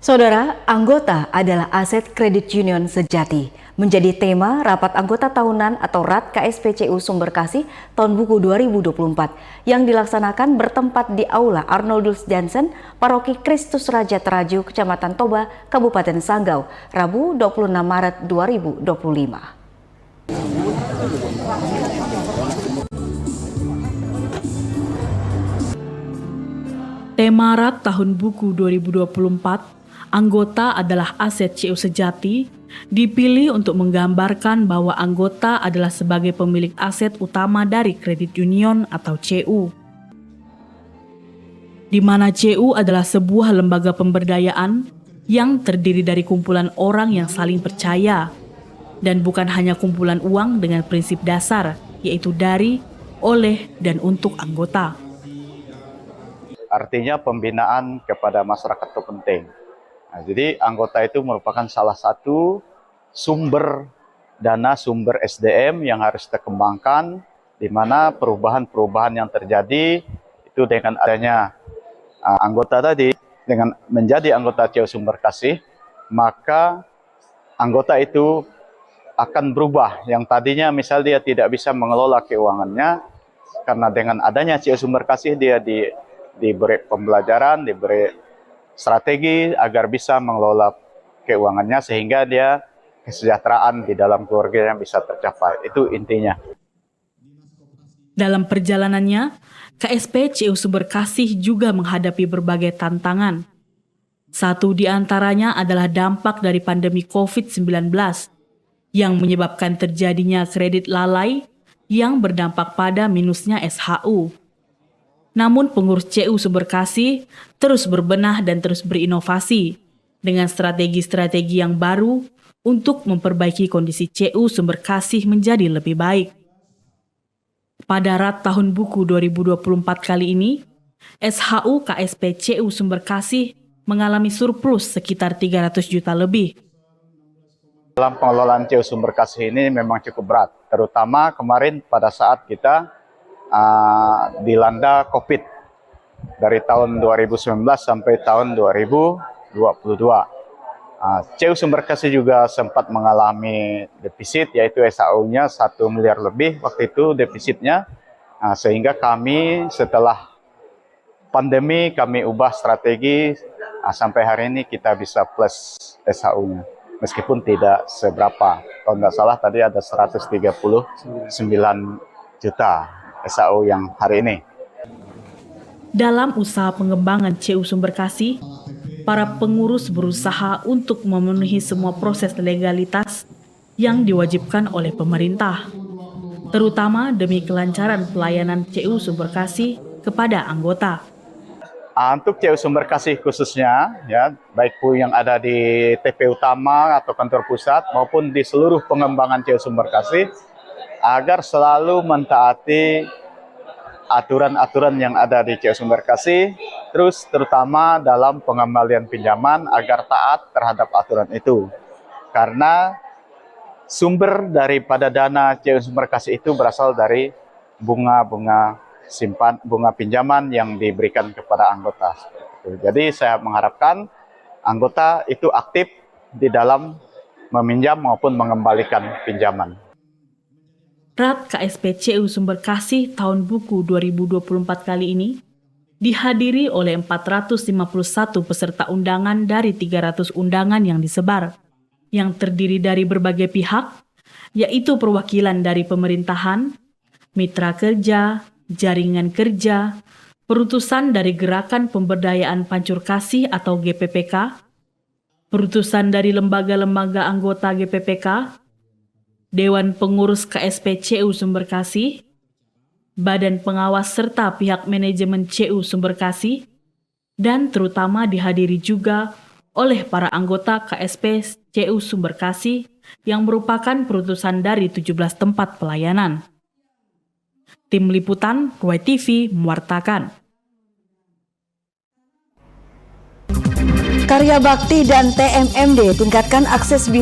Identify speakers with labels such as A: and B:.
A: Saudara, anggota adalah aset kredit union sejati. Menjadi tema Rapat Anggota Tahunan atau RAT KSPCU Sumberkasih tahun buku 2024 yang dilaksanakan bertempat di Aula Arnoldus Jansen, Paroki Kristus Raja Teraju, Kecamatan Toba, Kabupaten Sanggau, Rabu 26 Maret 2025.
B: Tema RAT tahun buku 2024, anggota adalah aset CU sejati, dipilih untuk menggambarkan bahwa anggota adalah sebagai pemilik aset utama dari kredit union atau CU. Di mana CU adalah sebuah lembaga pemberdayaan yang terdiri dari kumpulan orang yang saling percaya, dan bukan hanya kumpulan uang dengan prinsip dasar, yaitu dari, oleh, dan untuk anggota.
C: Artinya pembinaan kepada masyarakat itu penting. Nah, jadi anggota itu merupakan salah satu sumber dana, sumber SDM yang harus kita kembangkan, di mana perubahan-perubahan yang terjadi itu dengan adanya anggota tadi, dengan menjadi anggota CU Sumberkasih, maka anggota itu akan berubah. Yang tadinya misal dia tidak bisa mengelola keuangannya, karena dengan adanya CU Sumberkasih dia diberi pembelajaran, diberi strategi agar bisa mengelola keuangannya sehingga dia kesejahteraan di dalam keluarganya bisa tercapai. Itu intinya.
B: Dalam perjalanannya, KSP CU Sumberkasih juga menghadapi berbagai tantangan. Satu di antaranya adalah dampak dari pandemi COVID-19 yang menyebabkan terjadinya kredit lalai yang berdampak pada minusnya SHU. Namun pengurus CU Sumberkasih terus berbenah dan terus berinovasi dengan strategi-strategi yang baru untuk memperbaiki kondisi CU Sumberkasih menjadi lebih baik. Pada RAT tahun buku 2024 kali ini, SHU KSP CU Sumberkasih mengalami surplus sekitar 300 juta lebih.
C: Dalam pengelolaan CU Sumberkasih ini memang cukup berat, terutama kemarin pada saat kita dilanda COVID dari tahun 2019 sampai tahun 2022. CU Sumberkasih juga sempat mengalami defisit, yaitu SHU-nya 1 miliar lebih waktu itu defisitnya, sehingga kami setelah pandemi kami ubah strategi, sampai hari ini kita bisa plus SHU-nya. Meskipun tidak seberapa, kalau nggak salah tadi ada 139 juta SHU yang hari ini.
B: Dalam usaha pengembangan CU Sumberkasih, para pengurus berusaha untuk memenuhi semua proses legalitas yang diwajibkan oleh pemerintah, terutama demi kelancaran pelayanan CU Sumberkasih kepada anggota.
C: Untuk CU Sumberkasih khususnya, ya, baik pun yang ada di TP utama atau kantor pusat maupun di seluruh pengembangan CU Sumberkasih, agar selalu mentaati aturan-aturan yang ada di CU Sumberkasih, terus terutama dalam pengembalian pinjaman agar taat terhadap aturan itu. Karena sumber daripada dana CU Sumberkasih itu berasal dari bunga-bunga pinjaman yang diberikan kepada anggota. Jadi saya mengharapkan anggota itu aktif di dalam meminjam maupun mengembalikan pinjaman.
B: RAT KSP CU Sumberkasih tahun buku 2024 kali ini dihadiri oleh 451 peserta undangan dari 300 undangan yang disebar, yang terdiri dari berbagai pihak, yaitu perwakilan dari pemerintahan, mitra kerja, jaringan kerja, perutusan dari Gerakan Pemberdayaan Pancur Kasih atau GPPK, perutusan dari lembaga-lembaga anggota GPPK, Dewan Pengurus KSP CU Sumberkasih, Badan Pengawas serta pihak manajemen CU Sumberkasih, dan terutama dihadiri juga oleh para anggota KSP CU Sumberkasih yang merupakan perutusan dari 17 tempat pelayanan. Tim Liputan Ruai TV mewartakan.
A: Karya Bakti dan TMMD tingkatkan akses